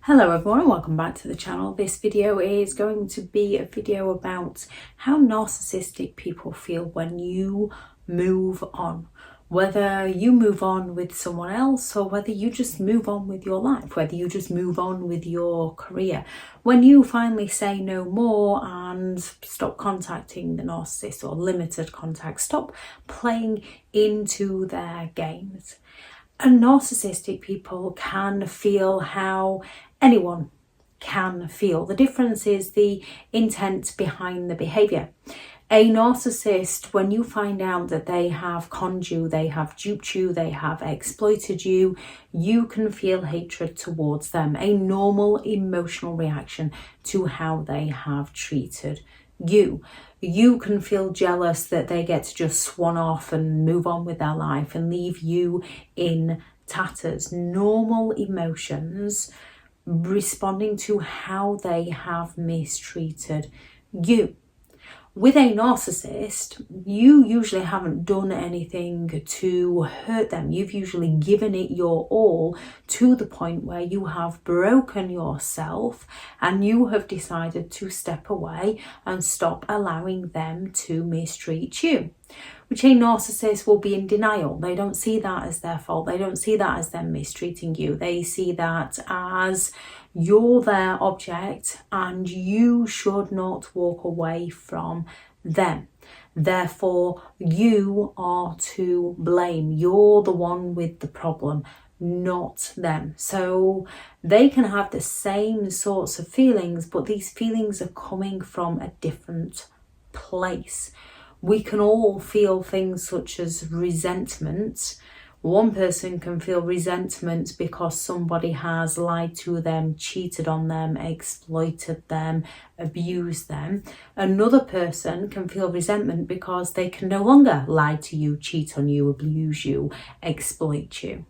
Hello everyone and welcome back to the channel. This video is going to be a video about how narcissistic people feel when you move on. Whether you move on with someone else or whether you just move on with your life, whether you just move on with your career. When you finally say no more and stop contacting the narcissist or limited contact, stop playing into their games. And narcissistic people can feel how anyone can feel. The difference is the intent behind the behaviour. A narcissist, when you find out that they have conned you, they have duped you, they have exploited you, you can feel hatred towards them, a normal emotional reaction to how they have treated you. You can feel jealous that they get to just swan off and move on with their life and leave you in tatters. Normal emotions responding to how they have mistreated you. With a narcissist, you usually haven't done anything to hurt them. You've usually given it your all to the point where you have broken yourself and you have decided to step away and stop allowing them to mistreat you. Which a narcissist will be in denial. They don't see that as their fault. They don't see that as them mistreating you. They see that as you're their object and you should not walk away from them. Therefore, you are to blame. You're the one with the problem, not them. So they can have the same sorts of feelings, but these feelings are coming from a different place. We can all feel things such as resentment. One person can feel resentment because somebody has lied to them, cheated on them, exploited them, abused them. Another person can feel resentment because they can no longer lie to you, cheat on you, abuse you, exploit you.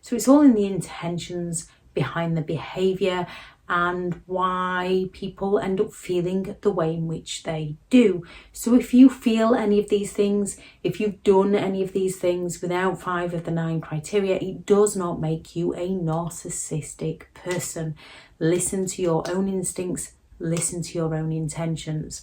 So it's all in the intentions behind the behaviour and why people end up feeling the way in which they do. So if you feel any of these things, if you've done any of these things without 5 of the 9 criteria, it does not make you a narcissistic person. Listen to your own instincts, listen to your own intentions.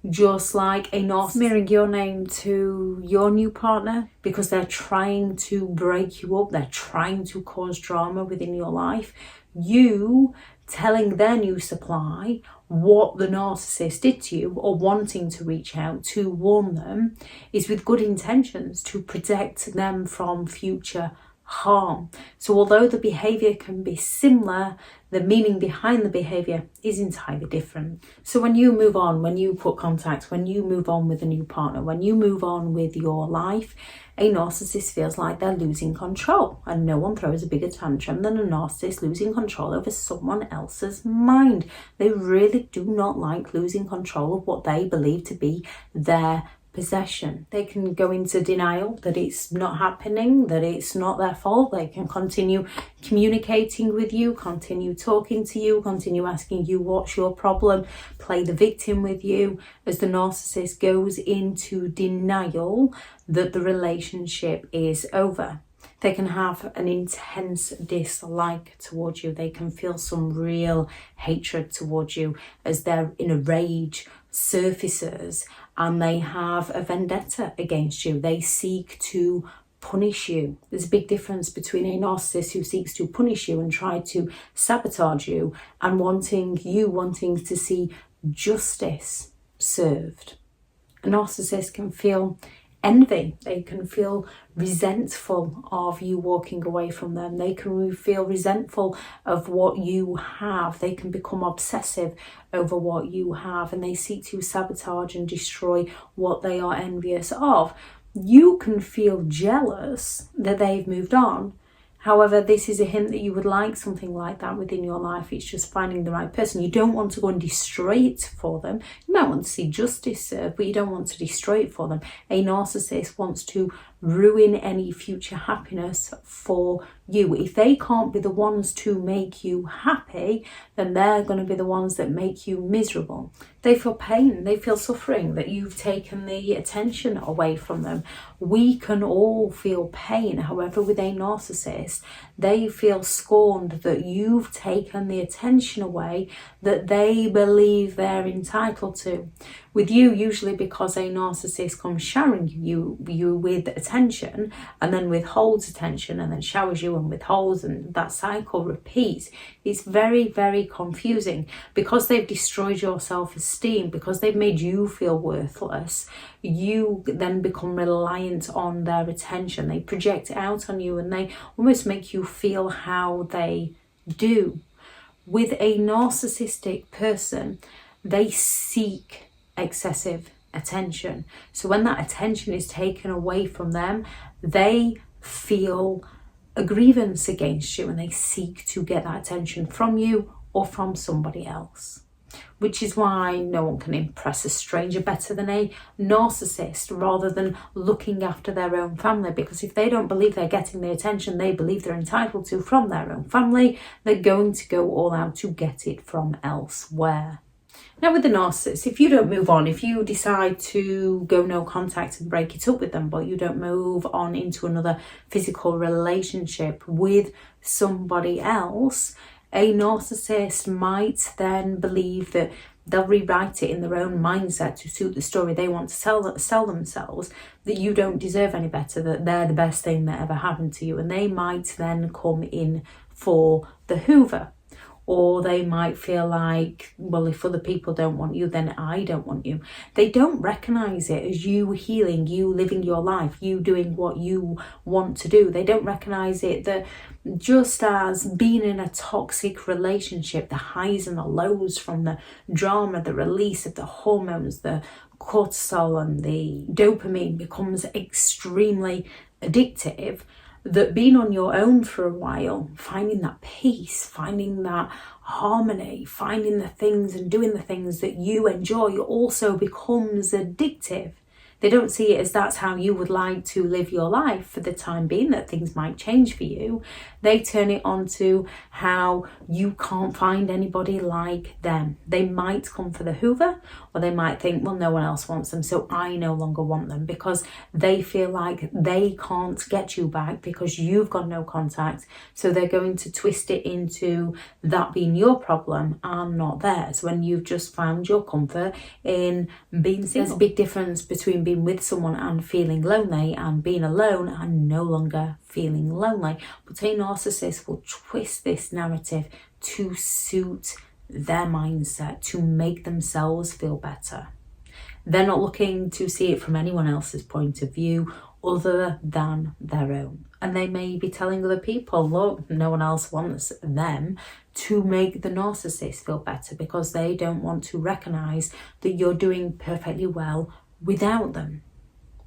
Just like a narcissist smearing your name to your new partner because they're trying to break you up, they're trying to cause drama within your life, you telling their new supply what the narcissist did to you or wanting to reach out to warn them is with good intentions to protect them from future harm. So although the behaviour can be similar, the meaning behind the behaviour is entirely different. So when you move on, when you put contact, when you move on with a new partner, when you move on with your life, a narcissist feels like they're losing control, and no one throws a bigger tantrum than a narcissist losing control over someone else's mind. They really do not like losing control of what they believe to be their possession. They can go into denial that it's not happening, that it's not their fault. They can continue communicating with you, continue talking to you, continue asking you what's your problem, play the victim with you as the narcissist goes into denial that the relationship is over. They can have an intense dislike towards you. They can feel some real hatred towards you as their inner rage surfaces and they have a vendetta against you. They seek to punish you. There's a big difference between a narcissist who seeks to punish you and try to sabotage you and wanting to see justice served. A narcissist can feel envy. They can feel resentful of you walking away from them. They can feel resentful of what you have. They can become obsessive over what you have and they seek to sabotage and destroy what they are envious of. You can feel jealous that they've moved on. However, this is a hint that you would like something like that within your life. It's just finding the right person. You don't want to go and destroy it for them. You might want to see justice served, but you don't want to destroy it for them. A narcissist wants to ruin any future happiness for you. If they can't be the ones to make you happy, then they're going to be the ones that make you miserable. They feel pain, they feel suffering, that you've taken the attention away from them. We can all feel pain. However, with a narcissist, they feel scorned that you've taken the attention away that they believe they're entitled to. With you, usually because a narcissist comes showering you with attention and then withholds attention and then showers you and withholds, and that cycle repeats. It's very, very confusing because they've destroyed your self-esteem, because they've made you feel worthless. You then become reliant on their attention. They project out on you and they almost make you feel how they do. With a narcissistic person, they seek excessive attention. So when that attention is taken away from them, they feel a grievance against you and they seek to get that attention from you or from somebody else. Which is why no one can impress a stranger better than a narcissist, rather than looking after their own family. Because if they don't believe they're getting the attention they believe they're entitled to from their own family, they're going to go all out to get it from elsewhere. Now with the narcissist, if you don't move on, if you decide to go no contact and break it up with them, but you don't move on into another physical relationship with somebody else, a narcissist might then believe that they'll rewrite it in their own mindset to suit the story they want to sell themselves, that you don't deserve any better, that they're the best thing that ever happened to you. And they might then come in for the hoover. Or they might feel like, well, if other people don't want you, then I don't want you. They don't recognise it as you healing, you living your life, you doing what you want to do. They don't recognise it that just as being in a toxic relationship, the highs and the lows from the drama, the release of the hormones, the cortisol and the dopamine becomes extremely addictive, that being on your own for a while, finding that peace, finding that harmony, finding the things and doing the things that you enjoy also becomes addictive. They don't see it as that's how you would like to live your life for the time being, that things might change for you. They turn it on to how you can't find anybody like them. They might come for the hoover, or they might think, well, no one else wants them, so I no longer want them, because they feel like they can't get you back because you've got no contact. So they're going to twist it into that being your problem and not theirs, when you've just found your comfort in being single. There's a big difference between being with someone and feeling lonely and being alone and no longer feeling lonely. But a narcissist will twist this narrative to suit their mindset, to make themselves feel better. They're not looking to see it from anyone else's point of view other than their own. And they may be telling other people, look, no one else wants them, to make the narcissist feel better, because they don't want to recognise that you're doing perfectly well without them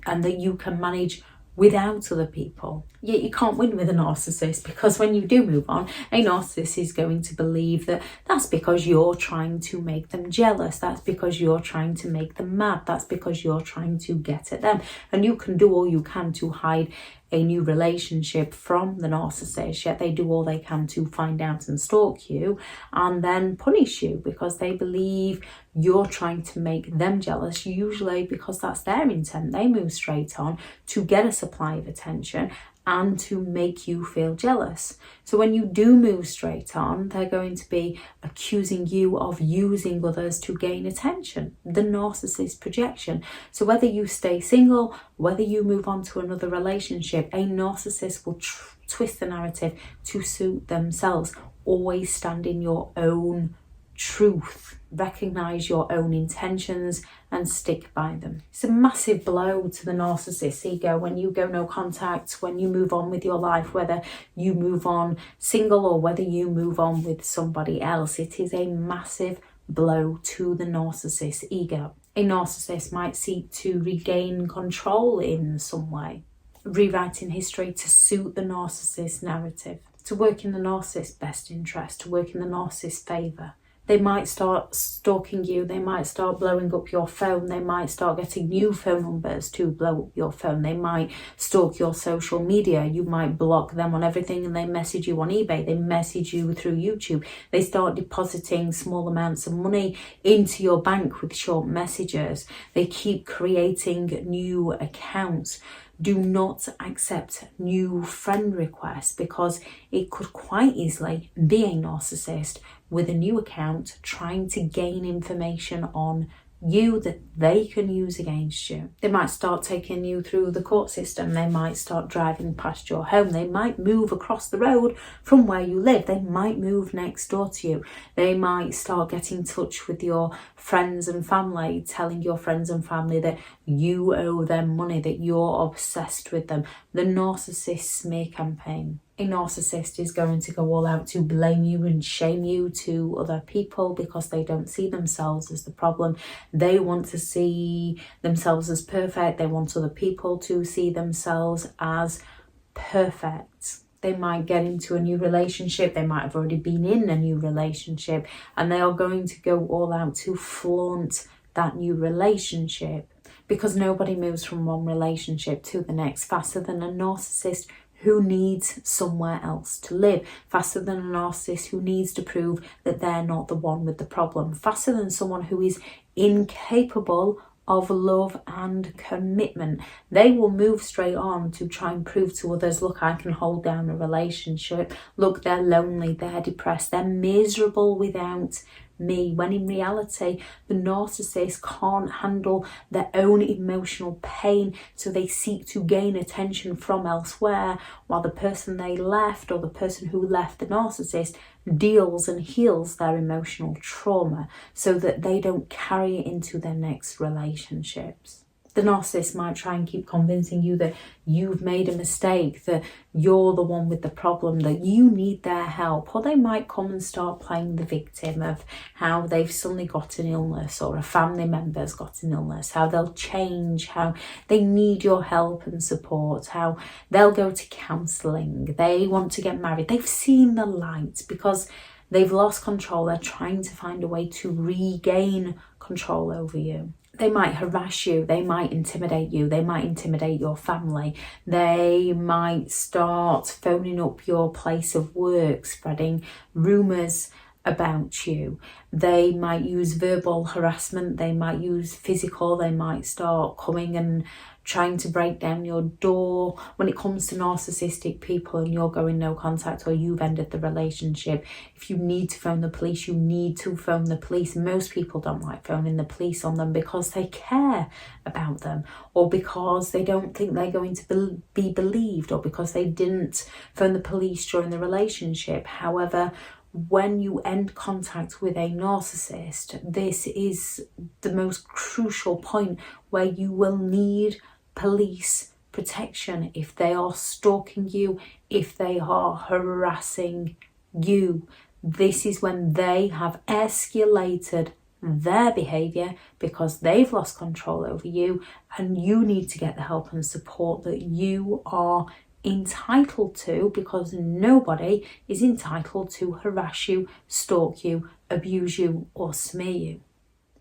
and that you can manage without other people. Yet you can't win with a narcissist, because when you do move on, a narcissist is going to believe that that's because you're trying to make them jealous, that's because you're trying to make them mad, that's because you're trying to get at them. And you can do all you can to hide a new relationship from the narcissist, yet they do all they can to find out and stalk you and then punish you, because they believe you're trying to make them jealous, usually because that's their intent. They move straight on to get a supply of attention and to make you feel jealous. So when you do move straight on, they're going to be accusing you of using others to gain attention, the narcissist projection. So whether you stay single, whether you move on to another relationship, a narcissist will twist the narrative to suit themselves. Always stand in your own truth, recognise your own intentions and stick by them. It's a massive blow to the narcissist's ego when you go no contact, when you move on with your life, whether you move on single or whether you move on with somebody else. It is a massive blow to the narcissist's ego. A narcissist might seek to regain control in some way, rewriting history to suit the narcissist's narrative, to work in the narcissist's best interest, to work in the narcissist's favour, They might start stalking you, they might start blowing up your phone, they might start getting new phone numbers to blow up your phone, they might stalk your social media, you might block them on everything, and they message you on eBay, they message you through YouTube, they start depositing small amounts of money into your bank with short messages, they keep creating new accounts. Do not accept new friend requests, because it could quite easily be a narcissist with a new account trying to gain information on you that they can use against you. They might start taking you through the court system, they might start driving past your home, they might move across the road from where you live, they might move next door to you, they might start getting in touch with your friends and family, telling your friends and family that you owe them money, that you're obsessed with them. The narcissist smear campaign. A narcissist is going to go all out to blame you and shame you to other people because they don't see themselves as the problem. They want to see themselves as perfect. They want other people to see themselves as perfect. They might get into a new relationship. They might have already been in a new relationship, and they are going to go all out to flaunt that new relationship, because nobody moves from one relationship to the next faster than a narcissist who needs somewhere else to live, faster than a narcissist who needs to prove that they're not the one with the problem, faster than someone who is incapable of love and commitment. They will move straight on to try and prove to others, look, I can hold down a relationship, look, they're lonely, they're depressed, they're miserable without me, when in reality the narcissist can't handle their own emotional pain, so they seek to gain attention from elsewhere, while the person they left, or the person who left the narcissist, deals and heals their emotional trauma so that they don't carry it into their next relationships. The narcissist might try and keep convincing you that you've made a mistake, that you're the one with the problem, that you need their help. Or they might come and start playing the victim of how they've suddenly got an illness, or a family member's got an illness, how they'll change, how they need your help and support, how they'll go to counselling, they want to get married. They've seen the light because they've lost control. They're trying to find a way to regain control over you. They might harass you, they might intimidate you, they might intimidate your family, they might start phoning up your place of work, spreading rumours about you. They might use verbal harassment, they might use physical, they might start coming and trying to break down your door. When it comes to narcissistic people and you're going no contact, or you've ended the relationship, if you need to phone the police, you need to phone the police. Most people don't like phoning the police on them because they care about them, or because they don't think they're going to be believed, or because they didn't phone the police during the relationship. However, when you end contact with a narcissist, this is the most crucial point where you will need police protection if they are stalking you, if they are harassing you. This is when they have escalated their behaviour because they've lost control over you, and you need to get the help and support that you are entitled to, because nobody is entitled to harass you, stalk you, abuse you, or smear you.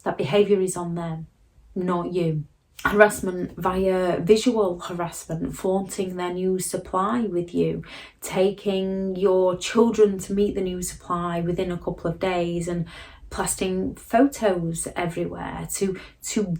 That behaviour is on them, not you. Harassment via visual harassment, flaunting their new supply with you, taking your children to meet the new supply within a couple of days and plastering photos everywhere to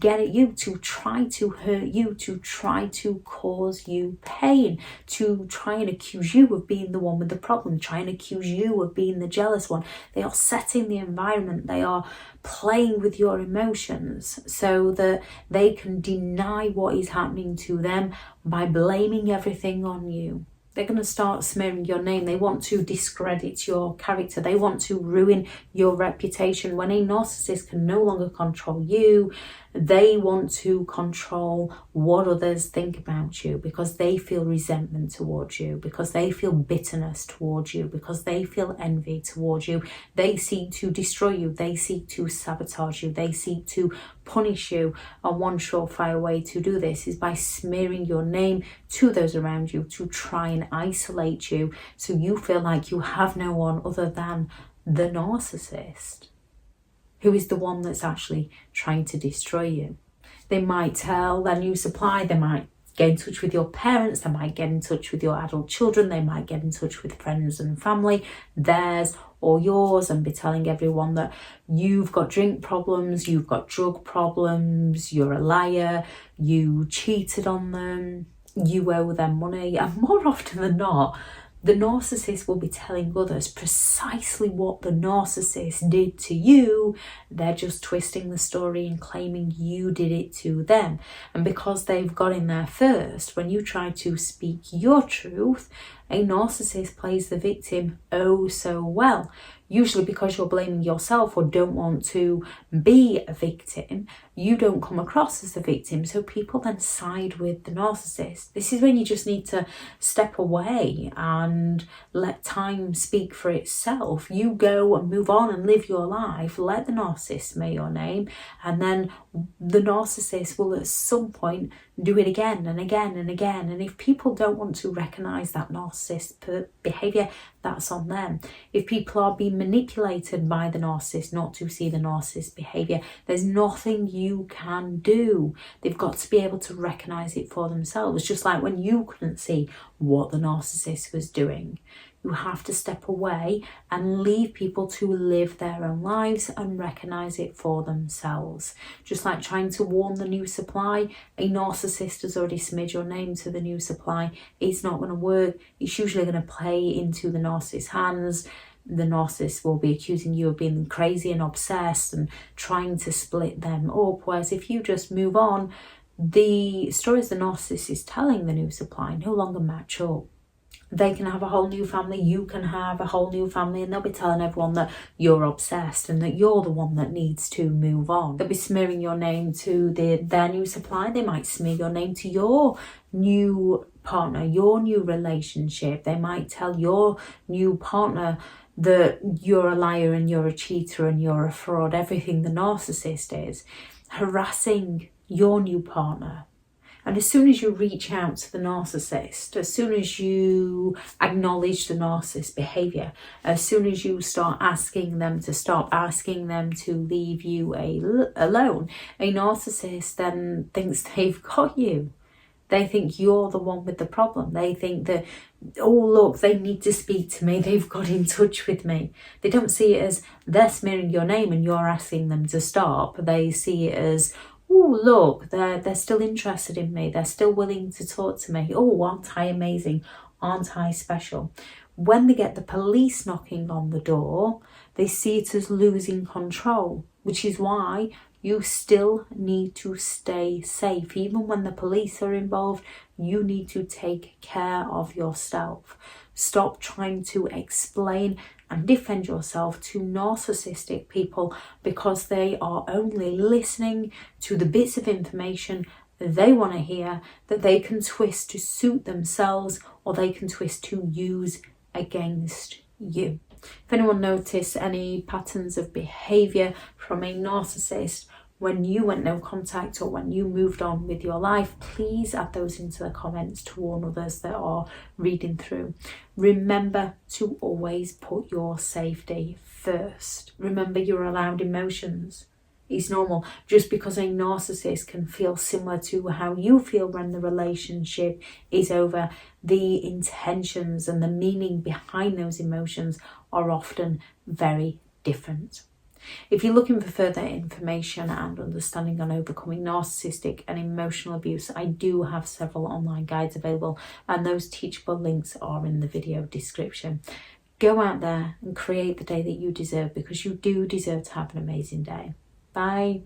get at you, to try to hurt you, to try to cause you pain, to try and accuse you of being the one with the problem, try and accuse you of being the jealous one. They are setting the environment, they are playing with your emotions so that they can deny what is happening to them by blaming everything on you. They're going to start smearing your name. They want to discredit your character. They want to ruin your reputation. When a narcissist can no longer control you, they want to control what others think about you, because they feel resentment towards you, because they feel bitterness towards you, because they feel envy towards you. They seek to destroy you. They seek to sabotage you. They seek to punish you. And one surefire way to do this is by smearing your name to those around you, to try and isolate you so you feel like you have no one other than the narcissist. who is the one that's actually trying to destroy you. They might tell their new supply, they might get in touch with your parents, they might get in touch with your adult children, they might get in touch with friends and family, theirs or yours, and be telling everyone that you've got drink problems, you've got drug problems, you're a liar, you cheated on them, you owe them money. And more often than not, the narcissist will be telling others precisely what the narcissist did to you. They're just twisting the story and claiming you did it to them. And because they've got in there first, when you try to speak your truth, a narcissist plays the victim oh so well. Usually because you're blaming yourself or don't want to be a victim, you don't come across as the victim, so people then side with the narcissist. This is when you just need to step away and let time speak for itself. You go and move on and live your life, let the narcissist smear your name, and then the narcissist will at some point do it again and again and again. And if people don't want to recognise that narcissist behaviour, that's on them. If people are being manipulated by the narcissist not to see the narcissist behaviour, there's nothing you can do. They've got to be able to recognise it for themselves. Just like when you couldn't see what the narcissist was doing. You have to step away and leave people to live their own lives and recognise it for themselves. Just like trying to warn the new supply, a narcissist has already smeared your name to the new supply. It's not going to work. It's usually going to play into the narcissist's hands. The narcissist will be accusing you of being crazy and obsessed and trying to split them up. Whereas if you just move on, the stories the narcissist is telling the new supply no longer match up. They can have a whole new family, you can have a whole new family, and they'll be telling everyone that you're obsessed and that you're the one that needs to move on. They'll be smearing your name to their new supply. They might smear your name to your new partner, your new relationship. They might tell your new partner that you're a liar and you're a cheater and you're a fraud, everything the narcissist is, harassing your new partner. And as soon as you reach out to the narcissist, as soon as you acknowledge the narcissist behaviour, as soon as you start asking them to stop, asking them to leave you alone, a narcissist then thinks they've got you. They think you're the one with the problem. They think that, oh look, they need to speak to me. They've got in touch with me. They don't see it as they're smearing your name and you're asking them to stop. They see it as, oh look, they're still interested in me. They're still willing to talk to me. Oh, aren't I amazing? Aren't I special? When they get the police knocking on the door, they see it as losing control, which is why you still need to stay safe. Even when the police are involved, you need to take care of yourself. Stop trying to explain and defend yourself to narcissistic people because they are only listening to the bits of information they want to hear that they can twist to suit themselves or they can twist to use against you. If anyone noticed any patterns of behaviour from a narcissist when you went no contact or when you moved on with your life, please add those into the comments to warn others that are reading through. Remember to always put your safety first. Remember you're allowed emotions. It's normal. Just because a narcissist can feel similar to how you feel when the relationship is over, the intentions and the meaning behind those emotions are often very different. If you're looking for further information and understanding on overcoming narcissistic and emotional abuse, I do have several online guides available, and those teachable links are in the video description. Go out there and create the day that you deserve, because you do deserve to have an amazing day. Bye.